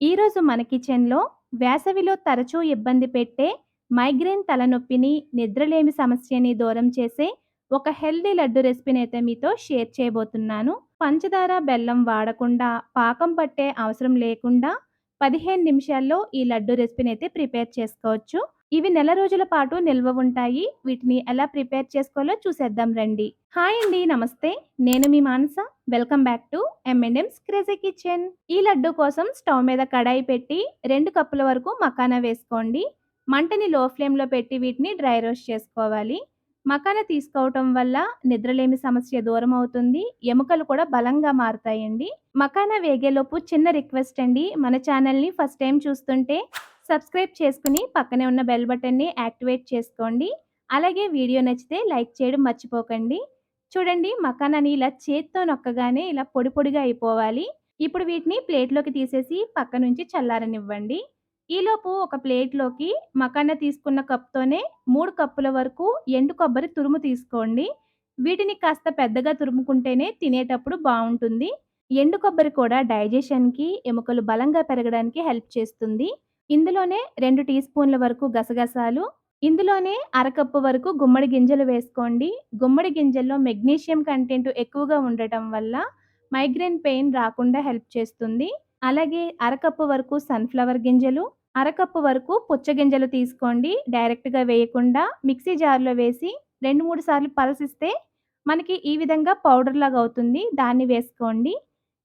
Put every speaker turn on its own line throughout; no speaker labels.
ఈరోజు మన కిచెన్‌లో వేసవిలో తరచూ ఇబ్బంది పెట్టే మైగ్రేన్ తలనొప్పిని, నిద్రలేమి సమస్యని దూరం చేసే ఒక హెల్తీ లడ్డు రెసిపీనైతే మీతో షేర్ చేయబోతున్నాను. పంచదార, బెల్లం వాడకుండా, పాకం పట్టే అవసరం లేకుండా 15 నిమిషాల్లో ఈ లడ్డు రెసిపీనైతే ప్రిపేర్ చేసుకోవచ్చు. ఇవి నెల రోజుల పాటు నిల్వ ఉంటాయి. వీటిని ఎలా ప్రిపేర్ చేసుకోవాలో చూసేద్దాం రండి. హాయ్ అండి. నమస్తే. నేను మీ Manasa. Welcome back to M&M's crazy kitchen. ఈ లడ్డు కోసం స్టవ్ మీద కడాయి పెట్టి 2 కప్పుల వరకు మకానా వేసుకోండి. మంటని లో ఫ్లేమ్‌లో పెట్టి వీటిని డ్రై రోస్ట్ చేసుకోవాలి. మకానా తీసుకోవటం వల్ల నిద్రలేమి సమస్య దూరం అవుతుంది. ఎముకలు కూడా బలంగా మారుతాయండి. మకానా వేగేలోపు చిన్న రిక్వెస్ట్ అండి. మన ఛానల్‌ని ఫస్ట్ టైం చూస్తుంటే సబ్స్క్రైబ్ చేసుకుని పక్కనే ఉన్న బెల్ బటన్‌ని యాక్టివేట్ చేసుకోండి. అలాగే వీడియో నచ్చితే లైక్ చేయడం మర్చిపోకండి. చూడండి, మకానాని ఇలా చేత్తో నొక్కగానే ఇలా పొడి పొడిగా అయిపోవాలి. ఇప్పుడు వీటిని ప్లేట్‌లోకి తీసేసి పక్కనుంచి చల్లారనివ్వండి. ఈలోపు ఒక ప్లేట్‌లోకి మకానా తీసుకున్న కప్‌తోనే 3 కప్పుల వరకు ఎండు కొబ్బరి తురుము తీసుకోండి. వీటిని కాస్త పెద్దగా తురుముకుంటేనే తినేటప్పుడు బావుంటుంది. ఎండు కొబ్బరి కూడా డైజెషన్‌కి, ఎముకలు బలంగా పెరగడానికి హెల్ప్ చేస్తుంది. ఇందులోనే 2 టీ స్పూన్ల వరకు గసగసాలు, ఇందులోనే అరకప్పు వరకు గుమ్మడి గింజలు వేసుకోండి. గుమ్మడి గింజల్లో మెగ్నీషియం కంటెంట్ ఎక్కువగా ఉండటం వల్ల మైగ్రేన్ పెయిన్ రాకుండా హెల్ప్ చేస్తుంది. అలాగే అరకప్పు వరకు సన్‌ఫ్లవర్ గింజలు, అరకప్పు వరకు పుచ్చగింజలు తీసుకోండి. డైరెక్ట్‌గా వేయకుండా మిక్సీ జార్‌లో వేసి 2, 3 సార్లు పల్సిస్తే మనకి ఈ విధంగా పౌడర్ లాగా అవుతుంది. దాన్ని వేసుకోండి.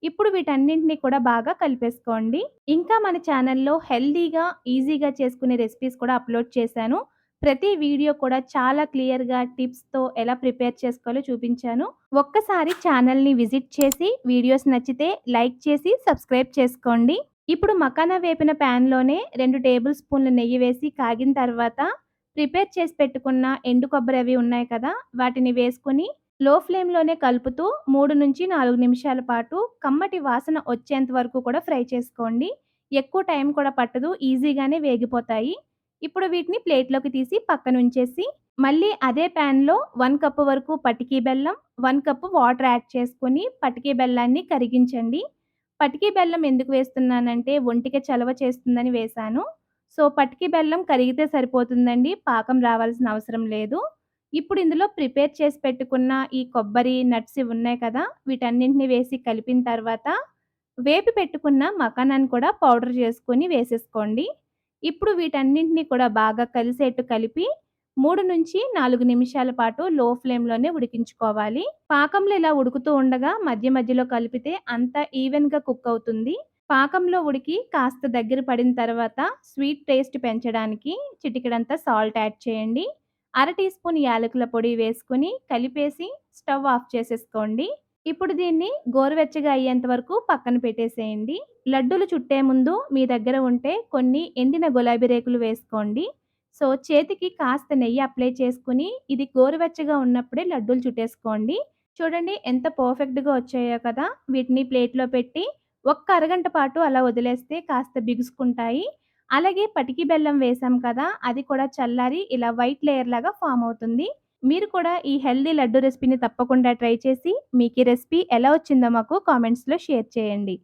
ఇప్పుడు వీటన్నింటిని కూడా బాగా కలిపేసుకోండి. ఇంకా మన ఛానల్‌లో హెల్తీగా, ఈజీగా చేసుకునే రెసిపీస్ కూడా అప్‌లోడ్ చేశాను. ప్రతి వీడియో కూడా చాలా క్లియర్‌గా టిప్స్‌తో ఎలా ప్రిపేర్ చేసుకోవాలో చూపించాను. ఒక్కసారి ఛానల్‌ని విజిట్ చేసి వీడియోస్ నచ్చితే లైక్ చేసి సబ్స్క్రైబ్ చేసుకోండి. ఇప్పుడు మకానా వేపిన ప్యాన్‌లోనే 2 టేబుల్ స్పూన్ల నెయ్యి వేసి కాగిన తర్వాత ప్రిపేర్ చేసి పెట్టుకున్న ఎండు కొబ్బరి అవి ఉన్నాయి కదా! వాటిని వేసుకొని లో ఫ్లేమ్‌లోనే కలుపుతూ 3-4 నిమిషాల పాటు కమ్మటి వాసన వచ్చేంత వరకు కూడా ఫ్రై చేసుకోండి. ఎక్కువ టైం కూడా పట్టదు. ఈజీగానే వేగిపోతాయి. ఇప్పుడు వీటిని ప్లేట్‌లోకి తీసి పక్కనుంచేసి, మళ్ళీ అదే ప్యాన్‌లో 1 కప్ వరకు పటికి బెల్లం, 1 కప్ వాటర్ యాడ్ చేసుకొని పటికి బెల్లాన్ని కరిగించండి. పటికి బెల్లం ఎందుకు వేస్తున్నానంటే ఒంటికి చలవ చేస్తుందని వేశాను. సో, పటికి బెల్లం కరిగితే సరిపోతుందండి. పాకం రావాల్సిన అవసరం లేదు. ఇప్పుడు ఇందులో ప్రిపేర్ చేసి పెట్టుకున్న ఈ కొబ్బరి, నట్స్ ఇవి ఉన్నాయి కదా! వీటన్నింటిని వేసి కలిపిన తర్వాత వేపి పెట్టుకున్న మకానాన్ని కూడా పౌడర్ చేసుకొని వేసేసుకోండి. ఇప్పుడు వీటన్నింటిని కూడా బాగా కలిసేట్టు కలిపి 3-4 నిమిషాల పాటు లో ఫ్లేమ్‌లోనే ఉడికించుకోవాలి. పాకంలో ఇలా ఉడుకుతూ ఉండగా మధ్య మధ్యలో కలిపితే అంతా ఈవెన్‌గా కుక్ అవుతుంది. పాకంలో ఉడికి కాస్త దగ్గర పడిన తర్వాత స్వీట్ టేస్ట్ పెంచడానికి చిటికెడంత సాల్ట్ యాడ్ చేయండి. అర టీ స్పూన్ యాలకుల పొడి వేసుకొని కలిపేసి స్టవ్ ఆఫ్ చేసేసుకోండి. ఇప్పుడు దీన్ని గోరువెచ్చగా అయ్యేంత వరకు పక్కన పెట్టేసేయండి. లడ్డూలు చుట్టే ముందు మీ దగ్గర ఉంటే కొన్ని ఎండిన గులాబీ రేకులు వేసుకోండి. సో, చేతికి కాస్త నెయ్యి అప్లై చేసుకొని ఇది గోరువెచ్చగా ఉన్నప్పుడే లడ్డూలు చుట్టేసుకోండి. చూడండి ఎంత పర్ఫెక్ట్‌గా వచ్చాయో కదా! వీటిని ప్లేట్‌లో పెట్టి ఒక్క అరగంట పాటు అలా వదిలేస్తే కాస్త బిగుసుకుంటాయి. అలాగే పటికి బెల్లం వేసాం కదా! అది కూడా చల్లారి ఇలా వైట్ లేయర్ లాగా ఫార్మ్ అవుతుంది. మీరు కూడా ఈ హెల్తీ లడ్డు రెసిపీని తప్పకుండా ట్రై చేసి, మీకు ఈ రెసిపీ ఎలా వచ్చిందో మాకు కామెంట్స్‌లో షేర్ చేయండి.